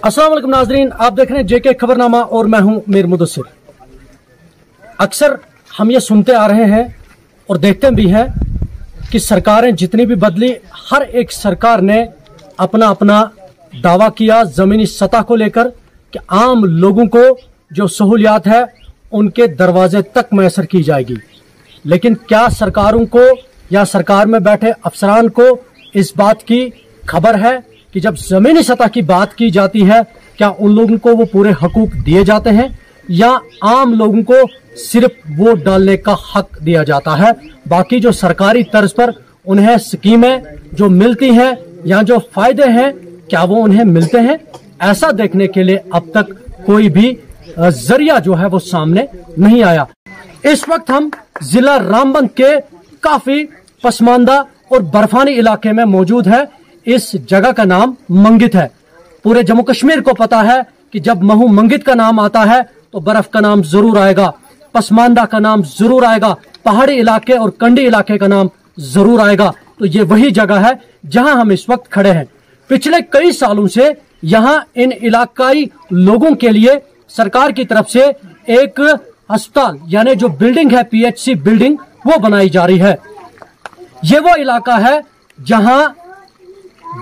अस्सलाम वालेकुम नाजरीन, आप देख रहे हैं जेके खबरनामा और मैं हूं मीर मुदस्सिर। अक्सर हम ये सुनते आ रहे हैं और देखते भी हैं कि सरकारें जितनी भी बदली, हर एक सरकार ने अपना अपना दावा किया जमीनी सतह को लेकर कि आम लोगों को जो सहूलियात है उनके दरवाजे तक मैसर की जाएगी। लेकिन क्या सरकारों को या सरकार में बैठे अफसरान को इस बात की खबर है कि जब जमीनी सतह की बात की जाती है क्या उन लोगों को वो पूरे हकूक दिए जाते हैं या आम लोगों को सिर्फ वोट डालने का हक दिया जाता है? बाकी जो सरकारी तर्ज पर उन्हें स्कीमें जो मिलती हैं या जो फायदे हैं क्या वो उन्हें मिलते हैं? ऐसा देखने के लिए अब तक कोई भी जरिया जो है वो सामने नहीं आया। इस वक्त हम जिला रामबंद के काफी पसमानदा और बर्फानी इलाके में मौजूद है। इस जगह का नाम मंगित है। पूरे जम्मू कश्मीर को पता है कि जब महू मंगित का नाम आता है तो बर्फ का नाम जरूर आएगा, पसमानदा का नाम जरूर आएगा, पहाड़ी इलाके और कंडी इलाके का नाम जरूर आएगा। तो ये वही जगह है जहां हम इस वक्त खड़े हैं। पिछले कई सालों से यहाँ इन इलाकाई लोगों के लिए सरकार की तरफ से एक अस्पताल यानी जो बिल्डिंग है पीएचसी बिल्डिंग वो बनाई जा रही है। ये वो इलाका है जहां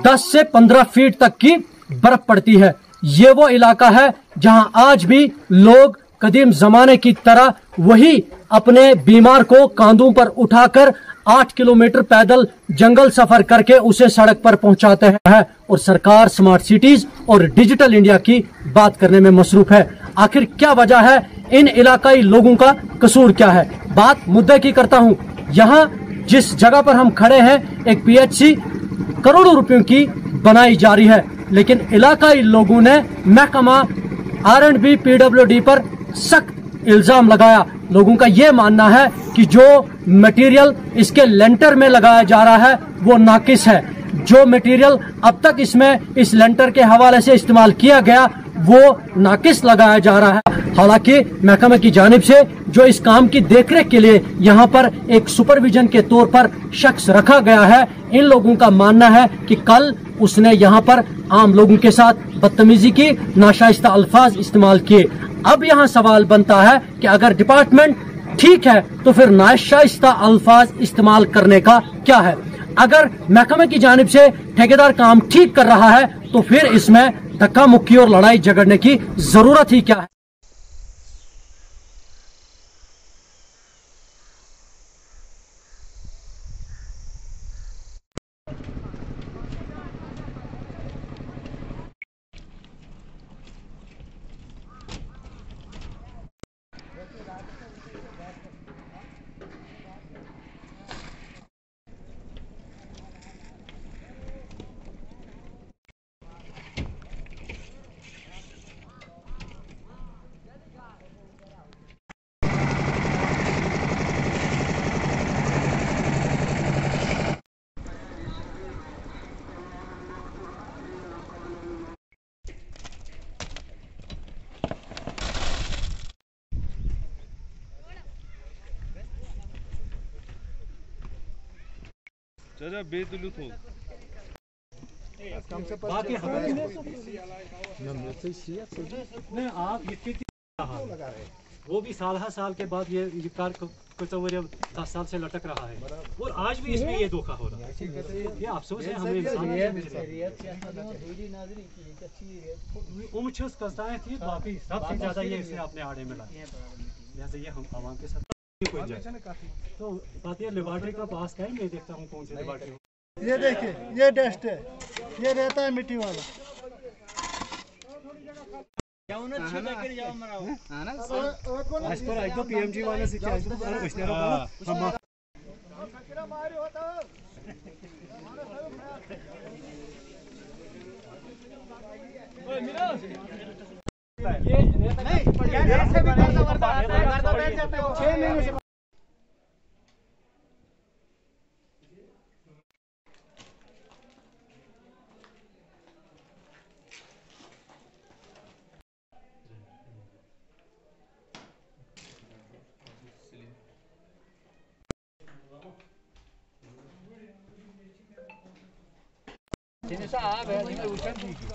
10 से 15 फीट तक की बर्फ पड़ती है। ये वो इलाका है जहां आज भी लोग कदीम जमाने की तरह वही अपने बीमार को कांधों पर उठाकर 8 किलोमीटर पैदल जंगल सफर करके उसे सड़क पर पहुंचाते हैं। और सरकार स्मार्ट सिटीज और डिजिटल इंडिया की बात करने में मसरूफ है। आखिर क्या वजह है? इन इलाकाई लोगों का कसूर क्या है? बात मुद्दे की करता हूं। यहाँ जिस जगह पर हम खड़े हैं एक पीएचसी करोड़ों रुपयों की बनाई जा रही है, लेकिन इलाकाई लोगों ने महकमा R&B PWD पर सख्त इल्जाम लगाया। लोगों का यह मानना है कि जो मटेरियल इसके लेंटर में लगाया जा रहा है वो नाकिस है। जो मटेरियल अब तक इसमें इस लेंटर के हवाले से इस्तेमाल किया गया वो नाकिस लगाया जा रहा है। हालांकि महकमे की जानिब से जो इस काम की देखरेख के लिए यहाँ पर एक सुपरविजन के तौर पर शख्स रखा गया है, इन लोगों का मानना है कि कल उसने यहाँ पर आम लोगों के साथ बदतमीजी की, नाशाइस्ता अल्फाज इस्तेमाल किए। अब यहाँ सवाल बनता है कि अगर डिपार्टमेंट ठीक है तो फिर नाशाइस्ता अल्फाज इस्तेमाल करने का क्या है? अगर महकमे की जानिब से ठेकेदार काम ठीक कर रहा है तो फिर इसमें धक्का मुक्की और लड़ाई झगड़ने की जरूरत ही क्या है? वो भी साल हर साल के बाद ये कार 10 साल से लटक रहा है और आज भी इसमें ये धोखा हो रहा है। ये अफसोस है हमें। बाकी सबसे ज्यादा ये इसे अपने आड़े में लाया, जैसे ये हम आवाम के साथ तो बात ये लेबोरेटरी का पास का है। मैं देखता हूँ कौन सी लेबोरेटरी। ये देखिए ये डस्ट है, ये रहता है मिट्टी वाला। PMG वाले से Sini sa, kaya hindi usan dito.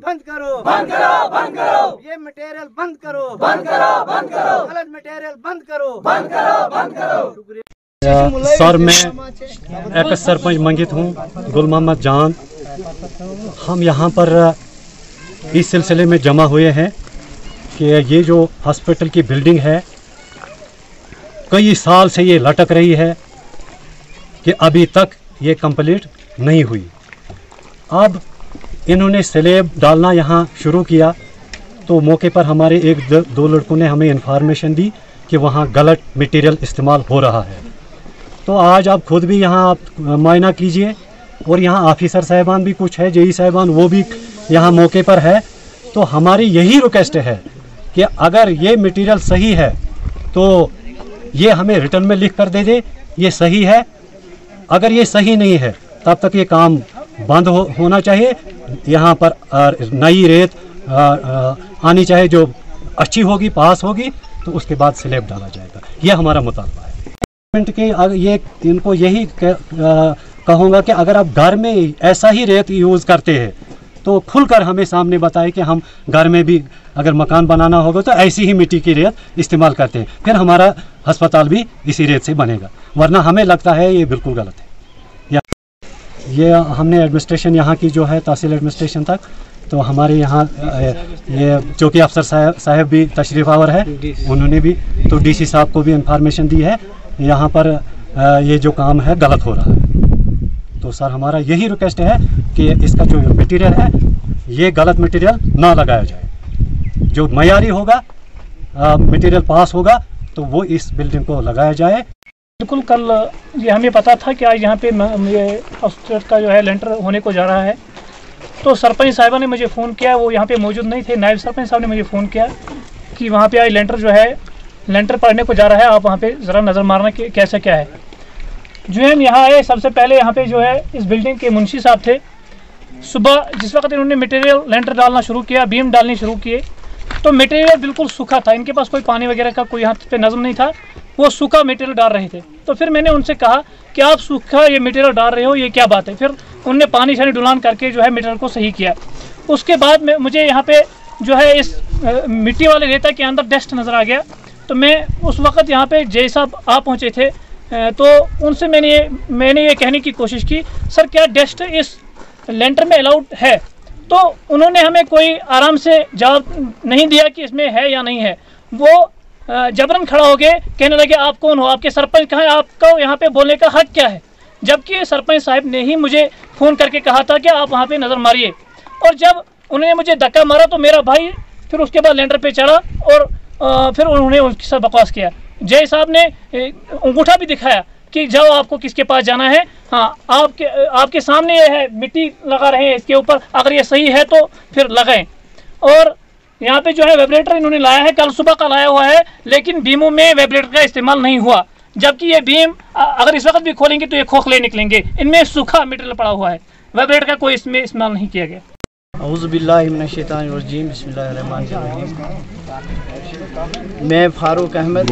बंद करो, बंद करो, बंद करो, ये मटेरियल बंद करो, बंद करो, बंद करो, गलत मटेरियल बंद करो, बंद करो, बंद करो। सर, मैं एक्स सरपंच मंगित हूँ, गुल मोहम्मद जान। हम यहाँ पर इस सिलसिले में जमा हुए हैं कि ये जो हॉस्पिटल की बिल्डिंग है कई साल से ये लटक रही है कि अभी तक ये कंप्लीट नहीं हुई। अब इन्होंने स्लैब डालना यहाँ शुरू किया तो मौके पर हमारे एक दो लड़कों ने हमें इन्फॉर्मेशन दी कि वहाँ गलत मटेरियल इस्तेमाल हो रहा है। तो आज आप खुद भी यहाँ आप मुआयना कीजिए और यहाँ ऑफिसर साहिबान भी कुछ है, जेई साहिबान वो भी यहाँ मौके पर है। तो हमारी यही रिक्वेस्ट है कि अगर ये मटेरियल सही है तो ये हमें रिटर्न में लिख कर दे दे ये सही है। अगर ये सही नहीं है तब तक ये काम बंद होना चाहिए। यहाँ पर नई रेत आनी चाहिए जो अच्छी होगी, पास होगी, तो उसके बाद स्लैब डाला जाएगा। ये हमारा मुतालबा है। गवर्नमेंट के ये इनको यही कहूँगा कि अगर आप घर में ऐसा ही रेत यूज़ करते हैं तो खुलकर हमें सामने बताएं कि हम घर में भी अगर मकान बनाना होगा तो ऐसी ही मिट्टी की रेत इस्तेमाल करते हैं, फिर हमारा अस्पताल भी इसी रेत से बनेगा। वरना हमें लगता है ये बिल्कुल गलत है। ये हमने एडमिनिस्ट्रेशन यहाँ की जो है तहसील एडमिनिस्ट्रेशन तक, तो हमारे यहाँ ये चौकी अफसर साहब भी तशरीफ़ आवर है, उन्होंने भी तो डीसी साहब को भी इंफॉर्मेशन दी है यहाँ पर ये जो काम है गलत हो रहा है। तो सर हमारा यही रिक्वेस्ट है कि इसका जो मटेरियल है ये गलत मटेरियल ना लगाया जाए, जो मयारी होगा मटेरियल पास होगा तो वो इस बिल्डिंग को लगाया जाए। बिल्कुल कल ये हमें पता था कि आज यहाँ पे ये हॉस्पिटल का जो है लेंटर होने को जा रहा है। तो सरपंच साहिबा ने मुझे फ़ोन किया, वो यहाँ पे मौजूद नहीं थे। नायब सरपंच साहब ने मुझे फ़ोन किया कि वहाँ पे आज लेंटर जो है लेंटर पड़ने को जा रहा है, आप वहाँ पे ज़रा नज़र मारना कि कैसा क्या है। जो हम यहाँ आए सबसे पहले यहाँ पे जो है इस बिल्डिंग के मुंशी साहब थे। सुबह जिस वक्त इन्होंने मटेरियल लेंटर डालना शुरू किया, बीम डालनी शुरू किए, तो मटेरियल बिल्कुल सूखा था। इनके पास कोई पानी वगैरह का कोई यहाँ पे नज़म नहीं था, वो सूखा मटेरियल डाल रहे थे। तो फिर मैंने उनसे कहा कि आप सूखा ये मटेरियल डाल रहे हो, ये क्या बात है। फिर उनने पानी शानी डुलान करके जो है मटेरियल को सही किया। उसके बाद में मुझे यहाँ पे जो है इस मिट्टी वाले रेता के अंदर डस्ट नज़र आ गया। तो मैं उस वक्त यहाँ पे जय साहब आप पहुँचे थे, तो उनसे मैंने ये कहने की कोशिश की, सर क्या डस्ट इस लेंटर में अलाउड है। तो उन्होंने हमें कोई आराम से जवाब नहीं दिया कि इसमें है या नहीं है। वो जबरन खड़ा हो गए, कहने लगे आप कौन हो, आपके सरपंच कहाँ है, आपको यहाँ पे बोलने का हक क्या है। जबकि सरपंच साहब ने ही मुझे फ़ोन करके कहा था कि आप वहाँ पे नज़र मारिए। और जब उन्होंने मुझे धक्का मारा तो मेरा भाई फिर उसके बाद लेंटर पे चढ़ा और फिर उन्होंने उनके साथ बकवास किया। जय साहब ने अंगूठा भी दिखाया कि जाओ आपको किसके पास जाना है। हाँ, आपके सामने ये है, मिट्टी लगा रहे हैं इसके ऊपर, अगर ये सही है तो फिर लगाएं। और यहाँ पे जो है वाइब्रेटर इन्होंने लाया है, कल सुबह का लाया हुआ है, लेकिन बीमों में वाइब्रेटर का इस्तेमाल नहीं हुआ। जबकि ये बीम अगर इस वक्त भी खोलेंगे तो ये खोखले निकलेंगे, इनमें सूखा मटेरियल पड़ा हुआ है, वाइब्रेटर का कोई इसमें इस्तेमाल नहीं किया गया। औज़ु बिल्लाहि मिनश शैतानिर रजीम, बिस्मिल्लाहिर्रहमानिर्रहीम। मैं फारूक अहमद,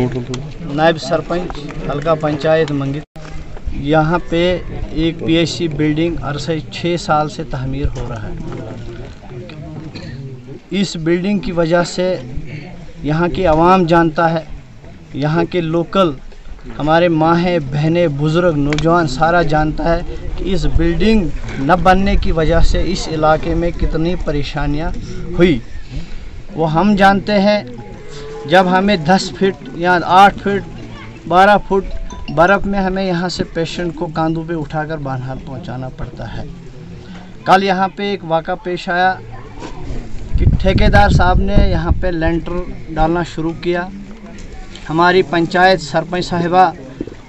नायब सरपंच हल्का पंचायत मंगित। यहाँ पे एक पीएचसी बिल्डिंग अरसे 6 साल से तहमीर हो रहा है। इस बिल्डिंग की वजह से यहाँ की आवाम जानता है, यहाँ के लोकल हमारे माहें बहनें बुज़ुर्ग नौजवान सारा जानता है कि इस बिल्डिंग न बनने की वजह से इस इलाके में कितनी परेशानियाँ हुई। वो हम जानते हैं। जब हमें 10 फीट या 8 फीट 12 फुट बर्फ़ में हमें यहाँ से पेशेंट को कांधों पे उठाकर बानहाल पहुँचाना पड़ता है। कल यहाँ पे एक वाक़ा पेश आया कि ठेकेदार साहब ने यहाँ पे लेंटर डालना शुरू किया। हमारी पंचायत सरपंच साहिबा,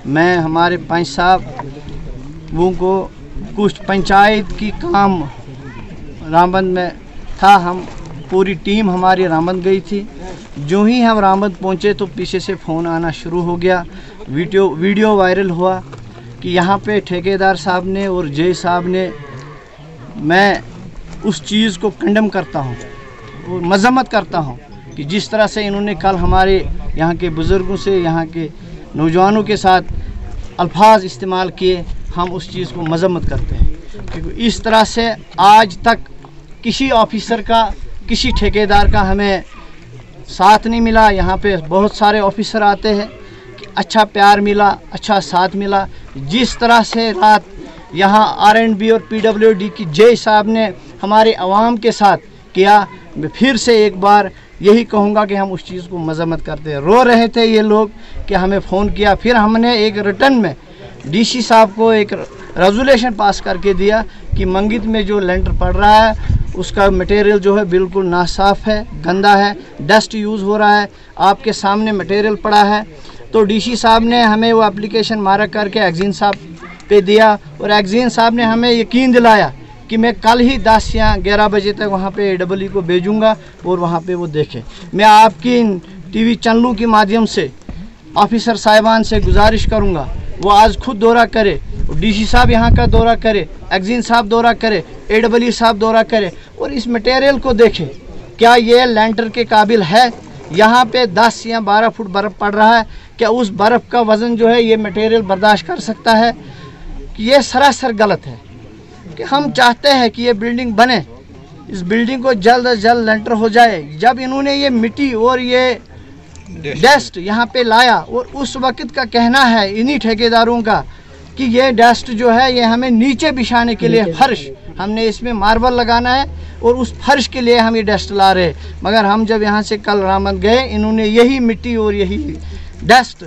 मैं, हमारे पंच साहब, वो को कुछ पंचायत की काम रामबंद में था, हम पूरी टीम हमारी रामबंद गई थी। जो ही हम रामबंद पहुँचे तो पीछे से फ़ोन आना शुरू हो गया, वीडियो वायरल हुआ कि यहाँ पे ठेकेदार साहब ने और जय साहब ने, मैं उस चीज़ को कंडेम करता हूँ और मजम्मत करता हूँ कि जिस तरह से इन्होंने कल हमारे यहाँ के बुज़ुर्गों से, यहाँ के नौजवानों के साथ अल्फाज इस्तेमाल किए, हम उस चीज़ को मजम्मत करते हैं। क्योंकि इस तरह से आज तक किसी ऑफिसर का, किसी ठेकेदार का हमें साथ नहीं मिला। यहाँ पे बहुत सारे ऑफिसर आते हैं, अच्छा प्यार मिला, अच्छा साथ मिला। जिस तरह से रात यहाँ R&B और PWD की जय साहब ने हमारे अवाम के साथ किया, मैं फिर से एक बार यही कहूँगा कि हम उस चीज़ को मजम्मत करते हैं। रो रहे थे ये लोग कि हमें फ़ोन किया, फिर हमने एक रिटर्न में DC साहब को एक रेजोल्यूशन पास करके दिया कि मंगित में जो लेंटर पड़ रहा है उसका मटेरियल जो है बिल्कुल नासाफ है, गंदा है, डस्ट यूज़ हो रहा है, आपके सामने मटेरियल पड़ा है। तो DC साहब ने हमें वो एप्लीकेशन मारा करके एक्जीन साहब पे दिया और एक्जीन साहब ने हमें यकीन दिलाया कि मैं कल ही 10 या 11 बजे तक वहाँ पे AEE को भेजूँगा और वहाँ पे वो देखें। मैं आपकी इन TV चैनलों के माध्यम से ऑफिसर साहिबान से गुजारिश करूँगा, वो आज खुद दौरा करे, DC साहब यहाँ का दौरा करे, एक्जीन साहब दौरा करे, AEE साहब दौरा करे और इस मटेरियल को देखें, क्या ये लेंटर के काबिल है। यहाँ पे 10 या 12 फुट बर्फ़ पड़ रहा है, क्या उस बर्फ़ का वज़न जो है ये मटेरियल बर्दाश्त कर सकता है। ये सरासर गलत है कि हम चाहते हैं कि ये बिल्डिंग बने, इस बिल्डिंग को जल्द अज जल्द लेंटर हो जाए। जब इन्होंने ये मिट्टी और ये डस्ट यहाँ पे लाया और उस वक्त का कहना है इन्हीं ठेकेदारों का कि ये डस्ट जो है ये हमें नीचे बिछाने के लिए फर्श, हमने इसमें मार्बल लगाना है और उस फर्श के लिए हम ये डस्ट ला रहे। मगर हम जब यहाँ से कल रामबंद गए, इन्होंने यही मिट्टी और यही डस्ट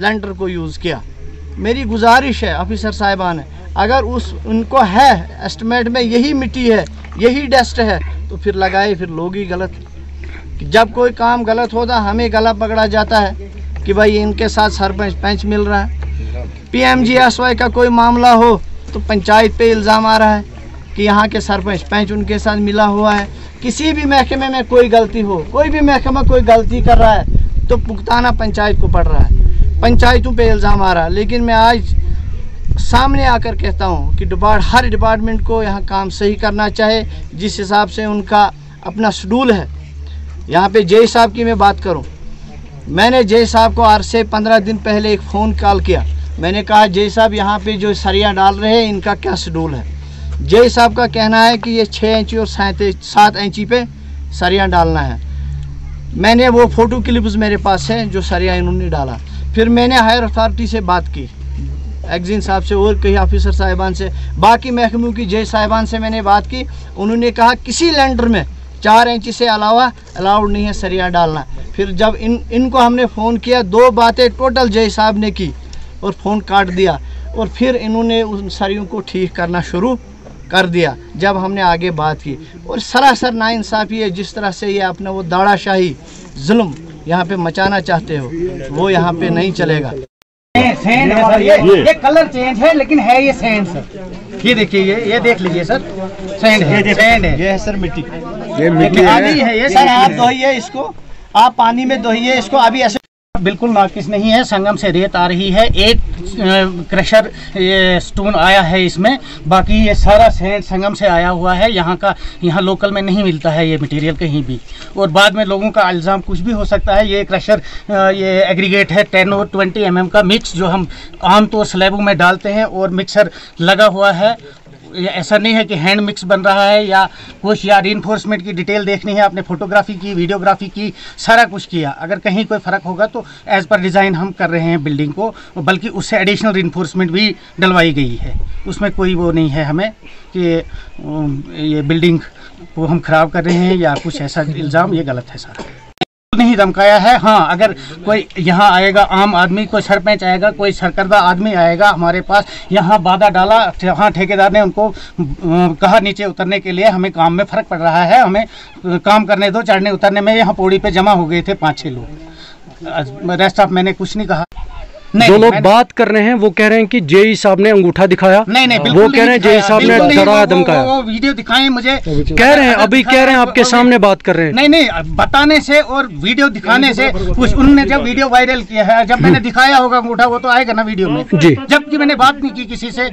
लेंटर को यूज़ किया। मेरी गुजारिश है ऑफिसर साहिबान है, अगर उनको है एस्टिमेट में यही मिट्टी है, यही डस्ट है, तो फिर लगाए, फिर लोग ही गलत। जब कोई काम गलत होता हमें गला पकड़ा जाता है कि भाई इनके साथ सरपंच पंच मिल रहा है। PMGSY का कोई मामला हो तो पंचायत पे इल्ज़ाम आ रहा है कि यहाँ के सरपंच पंच उनके साथ मिला हुआ है। किसी भी महकमे में कोई गलती हो, कोई भी महकमा कोई गलती कर रहा है तो भुगताना पंचायत को पड़ रहा है, पंचायतों पे इल्ज़ाम आ रहा है। लेकिन मैं आज सामने आकर कहता हूँ कि हर डिपार्टमेंट को यहाँ काम सही करना चाहे, जिस हिसाब से उनका अपना शेड्यूल है। यहाँ पे जय साहब की मैं बात करूँ, मैंने जय साहब को आज से 15 दिन पहले एक फ़ोन कॉल किया। मैंने कहा जय साहब यहाँ पे जो सरिया डाल रहे हैं इनका क्या शेड्यूल है। जय साहब का कहना है कि ये 6 इंची और 7 इंची पे सरिया डालना है। मैंने वो फ़ोटो क्लिप्स मेरे पास है जो सरिया इन्होंने डाला। फिर मैंने हायर अथॉरिटी से बात की, एक्जीन साहब से और कई ऑफिसर साहिबान से, बाकी महकमों की जय साहिबान से मैंने बात की। उन्होंने कहा किसी लेंटर में 4 इंच से अलावा अलाउड नहीं है सरिया डालना। फिर जब इनको हमने फ़ोन किया, 2 बातें टोटल जय साहब ने की और फ़ोन काट दिया और फिर इन्होंने उन सरियों को ठीक करना शुरू कर दिया। जब हमने आगे बात की और सरासर नाइंसाफ़ी है, जिस तरह से ये अपना वो दाड़ाशाही जुल्म यहाँ पे मचाना चाहते हो वो यहाँ पे नहीं चलेगा। सैंड है सर, ये कलर चेंज है लेकिन है ये सैंड सर। ये देखिए, ये देख लीजिए सर, सैंड है, सैंड है। ये है सर मिट्टी, ये मिट्टी है ये सर। आप धोइए इसको, आप पानी में धोइए इसको। अभी ऐसे बिल्कुल नाकिस नहीं है, संगम से रेत आ रही है, एक क्रशर ये स्टोन आया है इसमें, बाकी ये सारा सैंड संगम से आया हुआ है। यहाँ लोकल में नहीं मिलता है ये मटेरियल कहीं भी। और बाद में लोगों का इल्ज़ाम कुछ भी हो सकता है। ये क्रशर ये एग्रीगेट है 10 और 20 mm का मिक्स जो हम आमतौर स्लैबों में डालते हैं और मिक्सर लगा हुआ है। ऐसा नहीं है कि हैंड मिक्स बन रहा है या कुछ, या रीइंफोर्समेंट की डिटेल देखनी है, आपने फोटोग्राफी की, वीडियोग्राफी की, सारा कुछ किया। अगर कहीं कोई फ़र्क होगा तो एज़ पर डिज़ाइन हम कर रहे हैं बिल्डिंग को, बल्कि उससे एडिशनल रीइंफोर्समेंट भी डलवाई गई है। उसमें कोई वो नहीं है हमें कि ये बिल्डिंग को हम ख़राब कर रहे हैं या कुछ ऐसा इल्ज़ाम, ये गलत है सारा। नहीं धमकाया है। हाँ, अगर कोई यहाँ आएगा, आम आदमी, कोई सरपंच आएगा, कोई सरकर्दा आदमी आएगा हमारे पास, यहाँ बाधा डाला, हाँ ठेकेदार ने उनको कहा नीचे उतरने के लिए, हमें काम में फ़र्क पड़ रहा है, हमें काम करने दो। चढ़ने उतरने में यहाँ पौड़ी पे जमा हो गए थे 5-6 लोग, रेस्ट ऑफ मैंने कुछ नहीं कहा। जो लोग बात कर रहे हैं वो कह रहे हैं कि जेई साहब ने अंगूठा दिखाया। नहीं, वो कह रहे हैं जेई साहब ने डराया धमकाया। वो वीडियो दिखाएं मुझे, कह रहे हैं, अभी कह रहे हैं आपके सामने बात कर रहे हैं। नहीं, बताने से और वीडियो दिखाने से कुछ, उन्होंने जब वीडियो वायरल किया है, जब मैंने दिखाया होगा अंगूठा, वो तो आएगा ना वीडियो में जी, जबकि मैंने बात नहीं की किसी से।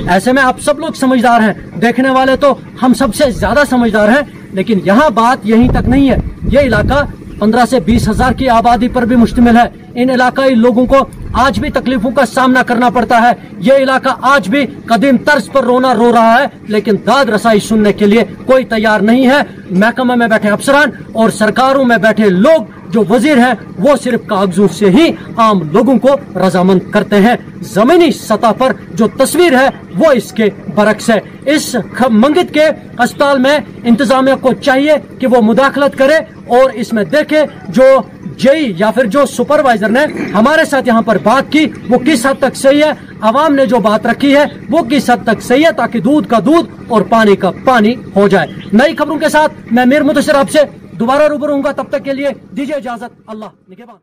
ऐसे में आप सब लोग समझदार हैं, देखने वाले तो हम सबसे ज्यादा समझदार हैं, लेकिन यहाँ बात यहीं तक नहीं है। ये इलाका 15 से 20 हजार की आबादी पर भी मुश्तमिल है। इन इलाकाई लोगों को आज भी तकलीफों का सामना करना पड़ता है। ये इलाका आज भी कदीम तर्ज पर रोना रो रहा है, लेकिन दाद रसाई सुनने के लिए कोई तैयार नहीं है। महकमा में बैठे अफसरान और सरकारों में बैठे लोग जो वजीर हैं, वो सिर्फ कागजों से ही आम लोगों को रजामंद करते हैं। जमीनी सतह पर जो तस्वीर है वो इसके बरक्स है। इस मंगित के अस्पताल में इंतजामिया को चाहिए कि वो मुदाखलत करे और इसमें देखे जो जेई या फिर जो सुपरवाइजर ने हमारे साथ यहाँ पर बात की वो किस हद तक सही है, आवाम ने जो बात रखी है वो किस हद तक सही है, ताकि दूध का दूध और पानी का पानी हो जाए। नई खबरों के साथ मैं मीर मुदस्सिर आपसे दोबारा रूबरू होऊंगा। तब तक के लिए दीजिए इजाजत। अल्लाह निगहबान।